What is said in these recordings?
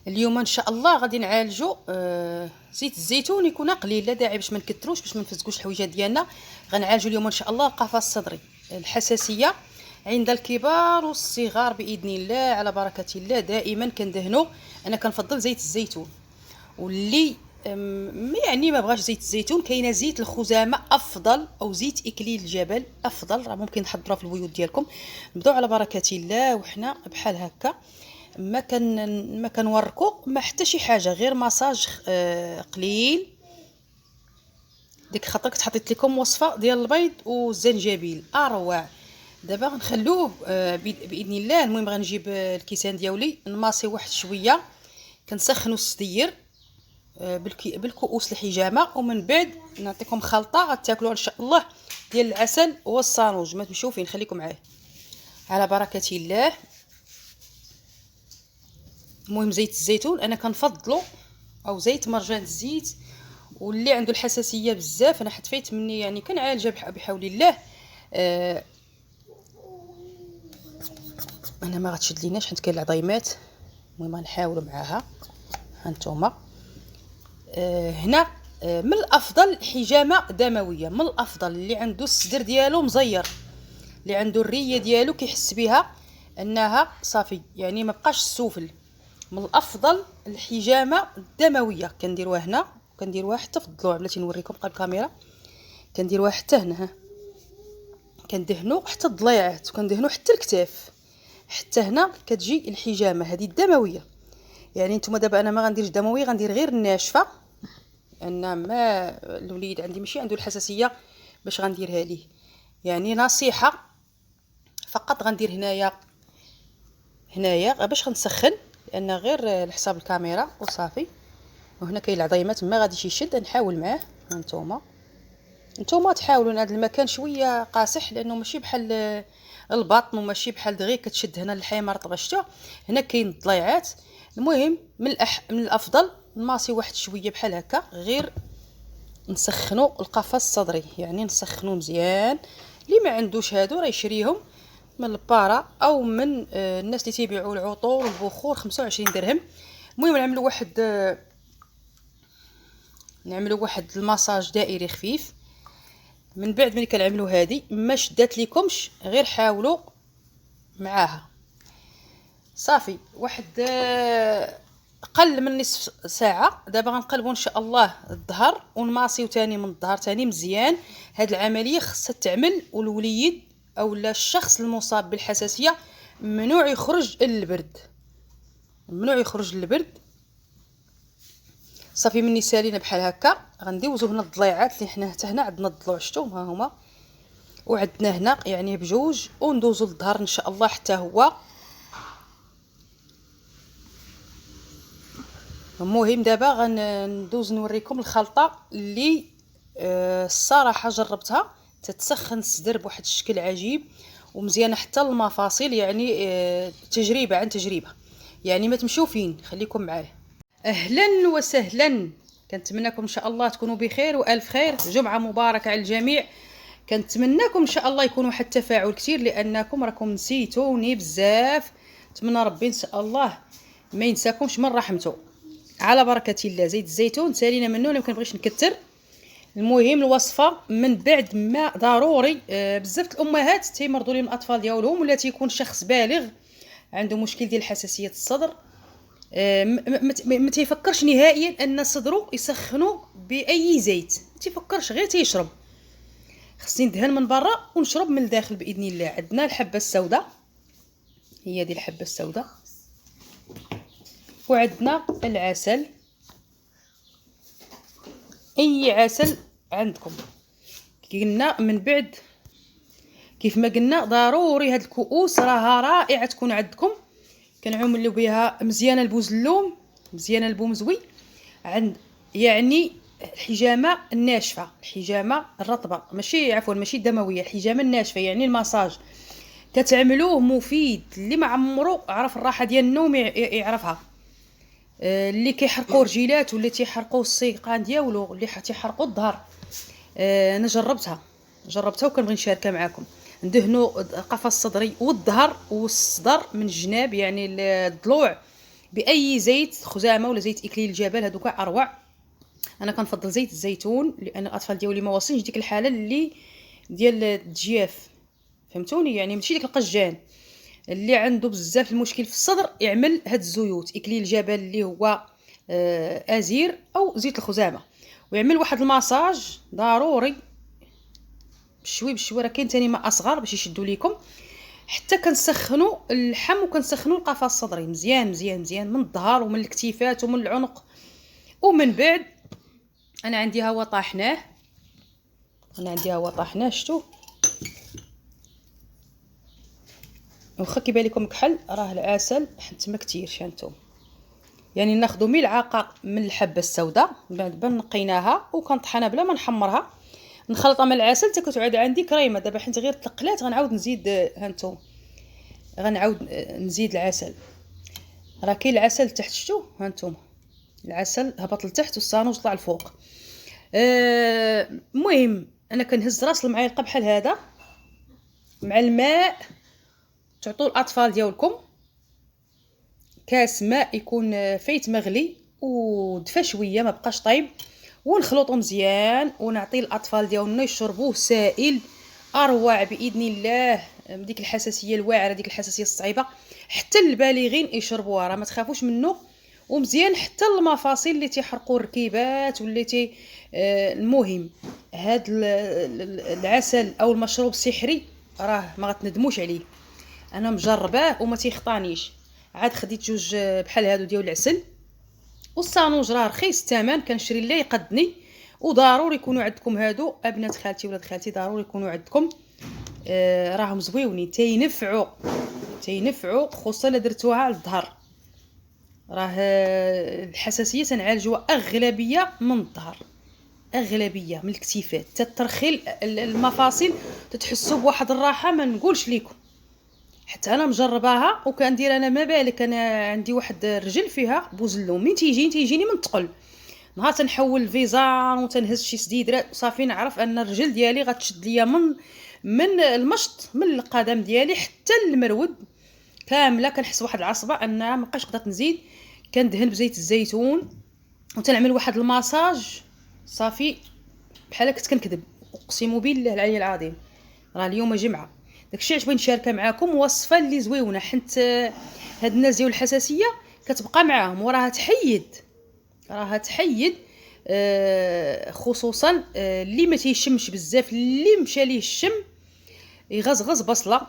اليوم ان شاء الله غادي نعالجوا زيت الزيتون يكون قليل، لا داعي باش ما نكثروش باش ما نفزقوش الحويجات ديالنا. غنعالجوا اليوم ان شاء الله القفص الصدري، الحساسيه عند الكبار والصغار باذن الله على بركه الله. دائما كندهنوا، انا كنفضل زيت الزيتون، واللي يعني ما بغاش زيت الزيتون كاينه زيت الخزامه افضل، او زيت اكليل الجبل افضل، راه ممكن تحضروها في البيوت ديالكم. نبداو على بركه الله وحنا بحال هكا، ما كنوركو ما حتى شي حاجه، غير ماساج قليل. ديك خاطر كنت حطيت لكم وصفه ديال البيض والزنجبيل اروع. دابا غنخلوه باذن الله. المهم غنجيب الكيسان ديالي نماصي واحد شويه، كنسخنوا السدير بالكؤوس الحجامه، ومن بعد نعطيكم خلطه غتاكلوها ان شاء الله ديال العسل والصانوج. ما تمشيو فين، خليكم معايا على بركه الله. المهم زيت الزيتون انا كنفضلو، او زيت مرجان الزيت، واللي عنده الحساسيه بزاف انا حتفيت مني يعني كنعالجها بحول الله. انا ما غتشد ليناش حيت كاين العظيمات. المهم غنحاولوا معاها. هانتوما هنا من الافضل حجامه دمويه، من الافضل اللي عنده الصدر ديالو مزير، اللي عنده الريه ديالو كيحس بها انها صافي يعني ما بقاش السفل. من الافضل الحجامه الدمويه كنديروها هنا، كنديروها حتى في الضلوع. بلاتي نوريكم قبل الكاميرا، كنديروها حتى هنا، ها كندهنوا حتى الضليعات، وكندهنوا حتى الكتاف، حتى هنا كتجي الحجامه هذه الدمويه. يعني نتوما دابا انا ما غنديرش دمويه، غندير غير الناشفه، ان ما الوليد عندي ماشي عنده الحساسيه باش غنديرها ليه. يعني نصيحه فقط غندير هنايا باش غنسخن، لان غير لحساب الكاميرا وصافي. وهنا كاين العظيمات ما غاديش يشد، نحاول معاه. نتوما تحاولوا ان هذا المكان شويه قاصح، لانه ماشي بحال البطن وماشي بحال دغيا كتشد هنا الحمار طغشته. هنا كاين الضليعات. المهم من الافضل نماصي واحد شويه بحال هكا، غير نسخنوا القفص الصدري، يعني نسخنوا مزيان. اللي ما عندوش هادو راه يشريهم من البارا او من الناس اللي تيبيعوا العطور والبخور 25 درهم. المهم نعملوا واحد المساج دائري خفيف. من بعد ملي كنعملوا هذه ما شدات ليكمش، غير حاولوا معاها صافي واحد قل من نصف ساعه. دابا غنقلبوا ان شاء الله الظهر ونماصيو تاني من الظهر تاني مزيان. هاد العمليه خصها تعمل، والوليد او الشخص المصاب بالحساسيه ممنوع يخرج للبرد، ممنوع يخرج للبرد. صافي مني سالينا بحال هكا غندوزو هنا الضليعات اللي حنا حتى هنا عندنا الضلوع، شفتوا ها هما، وعندنا هنا يعني بجوج، وندوزو للظهر ان شاء الله حتى هو. المهم دابا غندوز نوريكم الخلطه اللي الصراحه جربتها تتسخن الصدر بواحد الشكل عجيب ومزيانه حتى المفاصل. يعني تجربه عن تجربه، يعني ما تمشيو فين، خليكم معايا. اهلا وسهلا، كنتمنىكم ان شاء الله تكونوا بخير والف خير. جمعه مباركه على الجميع. كنتمنىكم ان شاء الله يكون واحد التفاعل كثير، لانكم راكم نسيتوني بزاف. نتمنى ربي ان شاء الله ما ينساكمش من رحمته على بركه الله. زيت الزيتون سالينا منه، انا ما كنبغيش نكثر. المهم الوصفه من بعد ما ضروري بزاف الامهات تيمرضوا لهم الاطفال ديالهم، ولا تيكون شخص بالغ عنده مشكل ديال حساسيه الصدر، ما تيفكرش نهائيا ان صدره يسخنوا باي زيت، ما تيفكرش، غير تيشرب. خصني ندهن من برا ونشرب من الداخل باذن الله. عندنا الحبه السوداء، هي دي الحبه السوداء، وعندنا العسل، اي عسل عندكم. قلنا من بعد كيف ما قلنا ضروري هاد الكؤوس راها رائعه تكون عندكم. كنعملوا بها مزيانه البوزلوم، مزيانه البومزوي، عند يعني الحجامه الناشفه، الحجامه الرطبه، ماشي الدمويه، الحجامه الناشفه. يعني المساج كتعملوه مفيد، اللي ما عمرو عرف الراحه ديال النوم يعرفها. اللي كيحرقوا رجيلات واللي تيحرقوا السيقان ديالو، اللي تيحرقوا الظهر. انا جربتها وكنبغي نشاركها معكم. ندهنوا القفص الصدري والظهر والصدر من الجناب، يعني الضلوع باي زيت خزامه ولا زيت اكليل الجبل، هادو كاع اروع. انا كنفضل زيت الزيتون لان الاطفال ديالي ما واصلينش ديك الحاله اللي ديال الجياف، فهمتوني؟ يعني ماشي ديك القجان اللي عنده بزاف المشكل في الصدر يعمل هاد الزيوت، اكليل الجبل اللي هو ازير او زيت الخزامه، ويعمل واحد الماساج ضروري بشوي بشوي. راه كاين ثاني ما اصغر باش يشدوا ليكم. حتى كنسخنوا اللحم وكنسخنوا القفص الصدري مزيان مزيان مزيان من الظهر ومن الكتيفات ومن العنق. ومن بعد انا عندي ها هو طاحناه، شتو واخا كيبان لكم كحل، راه العسل حتى ما كثيرش هانتوما. يعني ناخذ ملعقه من الحبه السوداء بعد نقيناها وكنطحنها بلا ما نحمرها، نخلطها مع العسل حتى كتعود عندي كريمه. دابا حيت غير تقلات غنعاود نزيد هانتوما، غنعاود نزيد العسل. راه كاين العسل تحت، شتو هانتوما العسل هبط لتحت والصانوج طلع الفوق. المهم انا كنهز راس المعلقه بحال هذا مع الماء، تعطوا الاطفال ديالكم كاس ماء يكون فايت مغلي ودفى شويه ما بقاش طايب، ونخلطو مزيان ونعطي الاطفال ديالنا يشربوه سائل اروع باذن الله. ديك الحساسيه الواعره، ديك الحساسيه الصعيبه، حتى البالغين يشربوها، راه ما تخافوش منه. ومزيان حتى المفاصل اللي تيحرقوا الركيبات واللي المهم هاد العسل او المشروب السحري راه ما غتندموش عليه. انا مجرباه وما تيخطانيش. عاد خديت جوج بحال هادو ديال العسل، والصانوج راه رخيص الثمن، كنشري اللي يقدني. وضروري يكونوا عندكم هادو ابنات خالتي ولاد خالتي، ضروري يكونوا عندكم. راهم زويونين، تينفعوا خصوصا الا درتوها على الظهر. راه الحساسيه تنعالجوها اغلبيه من الظهر، اغلبيه من الكتيفات، تترخي المفاصل، تتحسوا بواحد الراحه ما نقولش لكم. حتى انا مجرباها وكندير انا ما بالك، انا عندي واحد الرجل فيها بوزلو، من تيجيني من ثقل. نهار تنحول الفيزان وتنهز شي سديدرات صافي نعرف ان الرجل ديالي غتشد ليا من المشط، من القدم ديالي حتى المرود كامله. كنحس واحد العصبه انها ما بقاش قدرت نزيد. كندهن بزيت الزيتون وتنعمل واحد الماساج صافي بحال كنت كنكذب، اقسم بالله العلي العظيم. راه اليوم جمعه، داكشي علاش بغيت نشاركها معكم، وصفه اللي زويونه. حيت هاد الناس ديال الحساسيه كتبقى معاهم وراها تحيد خصوصا اللي ما تيشمش بزاف، اللي مشى ليه الشم يغزغز بصله،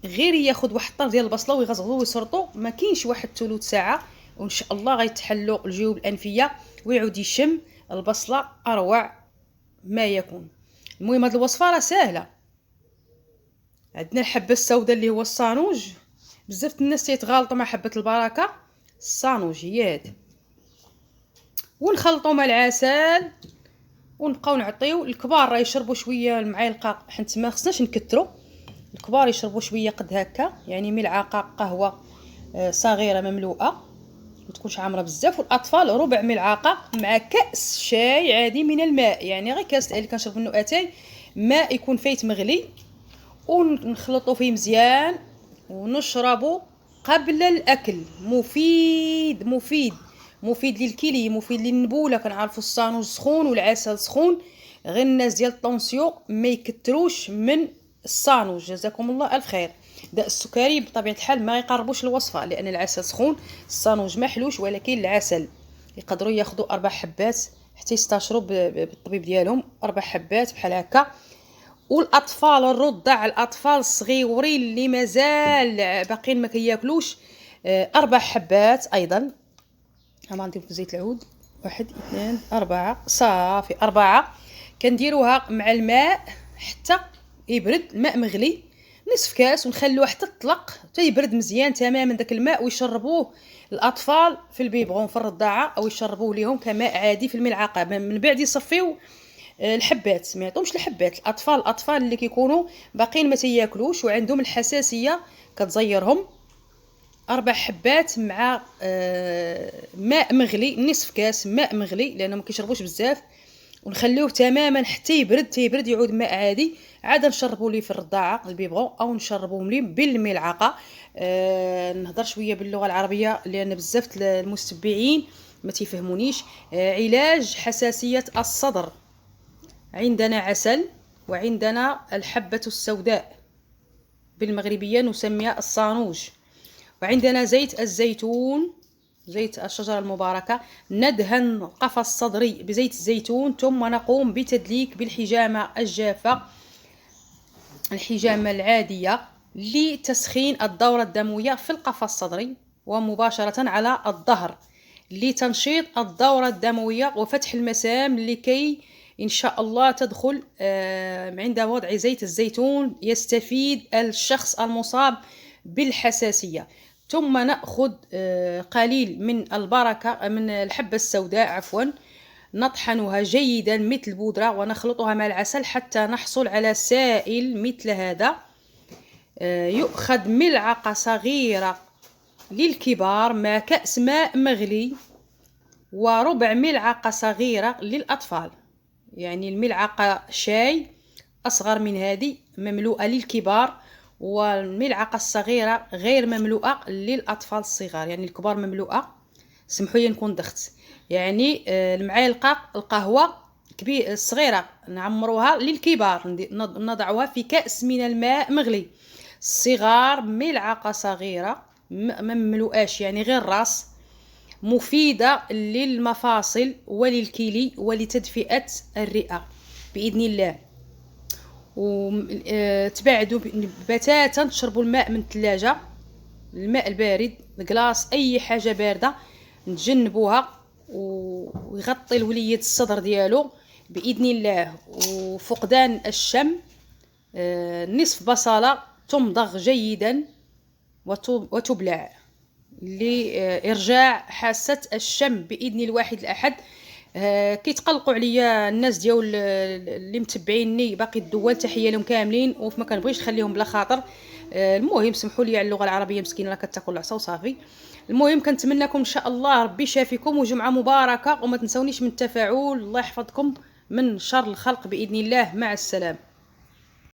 غير ياخذ واحد طرف ديال البصله ويغزغزو ويسرطو، ما كاينش واحد ثلث ساعه وان شاء الله غيتحلوا الجيوب الانفيه ويعود يشم البصله اروع ما يكون. المهم هاد الوصفه راه سهله. عندنا الحبه السوداء اللي هو الصانوج، بزاف الناس تيتغالطوا مع حبه البركه، الصانوج هي هاد. ونخلطوا مع العسل ونبقاو نعطيو الكبار راه يشربوا شويه المعلقه، حيت ما خصناش نكثروا. الكبار يشربوا شويه قد هكا، يعني ملعقه قهوه صغيره مملوءه ما تكونش عامره بزاف. والاطفال ربع ملعقه مع كاس شاي عادي من الماء، يعني غير كاس اللي كنشرب منه اتاي ماء يكون فايت مغلي، ونخلطوا فيه مزيان ونشربوا قبل الاكل. مفيد مفيد مفيد للكلي، مفيد للنبوله. كنعرفوا الصانوج سخون والعسل سخون، غير الناس ديال الطونسيون ما يكتروش من الصانوج. جزاكم الله الف خير. داء السكري بطبيعه الحال ما يقربوش الوصفه، لان العسل سخون، الصانوج ما حلوش، ولكن العسل يقدروا ياخذوا 4 حبات حتى يستشروا بالطبيب ديالهم 4 حبات بحال هكا. والاطفال الرضع، الاطفال الصغيورين اللي مازال باقيين ما كياكلوش 4 حبات ايضا. غندير في زيت العود 1 2 4 صافي 4. كنديروها مع الماء حتى يبرد، الماء مغلي نصف كاس، ونخلوه حتى تطلق حتى يبرد مزيان تماما داك الماء، ويشربوه الاطفال في البيبغون في الرضاعه، او يشربوه ليهم كماء عادي في الملعقه. من بعد يصفيو الحبات، ما يعطومش الحبات. الاطفال اللي كيكونوا باقيين ما تياكلوش وعندهم الحساسيه كتزيرهم. 4 حبات مع ماء مغلي، نصف كاس ماء مغلي لانه ما كيشربوش بزاف، ونخليوه تماما حتى يبرد يعود ماء عادي. عاد نشربوا ليه في الرضاعه البيبغون، او نشربوهم ليه بالملعقه. نهضر شويه باللغه العربيه لان بزاف المتبعين ما تيفهمونيش. علاج حساسيه الصدر، عندنا عسل، وعندنا الحبه السوداء بالمغربيه نسميها الصانوج، وعندنا زيت الزيتون، زيت الشجرة المباركة. ندهن القفص الصدري بزيت الزيتون، ثم نقوم بتدليك بالحجامة الجافة، الحجامة العادية، لتسخين الدورة الدموية في القفص الصدري، ومباشرة على الظهر لتنشيط الدورة الدموية وفتح المسام، لكي إن شاء الله تدخل. عند وضع زيت الزيتون يستفيد الشخص المصاب بالحساسية. ثم نأخذ قليل من البركة، من الحبة السوداء عفوا، نطحنها جيدا مثل بودرة ونخلطها مع العسل حتى نحصل على سائل مثل هذا. يؤخذ ملعقة صغيرة للكبار مع كأس ماء مغلي، وربع ملعقة صغيرة للأطفال، يعني الملعقة شاي أصغر من هذه مملوءة للكبار، والملعقة الصغيرة غير مملوءة للأطفال الصغار، يعني الكبار مملوءة. سمحوا لي نكون دخت، يعني المعالقة القهوة الصغيرة نعمروها للكبار، نضعها في كأس من الماء مغلي. الصغار ملعقة صغيرة مملوءاش، يعني غير راس، مفيدة للمفاصل وللكلي ولتدفئة الرئة بإذن الله. وتبعدوا بتاتا تشربوا الماء من الثلاجة، الماء البارد، الكلاص، أي حاجة باردة نتجنبوها، ويغطي الوليد الصدر ديالو بإذن الله. وفقدان الشم، نصف بصلة تمضغ جيدا وتبلع لإرجاع حاسة الشم بإذن الواحد الأحد. كيتقلقوا عليا الناس ديال اللي متبعيني باقي الدول، تحيه لهم كاملين، وما كنبغيش نخليهم بلا خاطر. المهم سمحوا لي على اللغه العربيه مسكينه راه كتاكل العصا وصافي. المهم كنتمنى لكم ان شاء الله ربي شافيكم وجمعه مباركه، وما تنسونيش من التفاعل. الله يحفظكم من شر الخلق باذن الله. مع السلامه.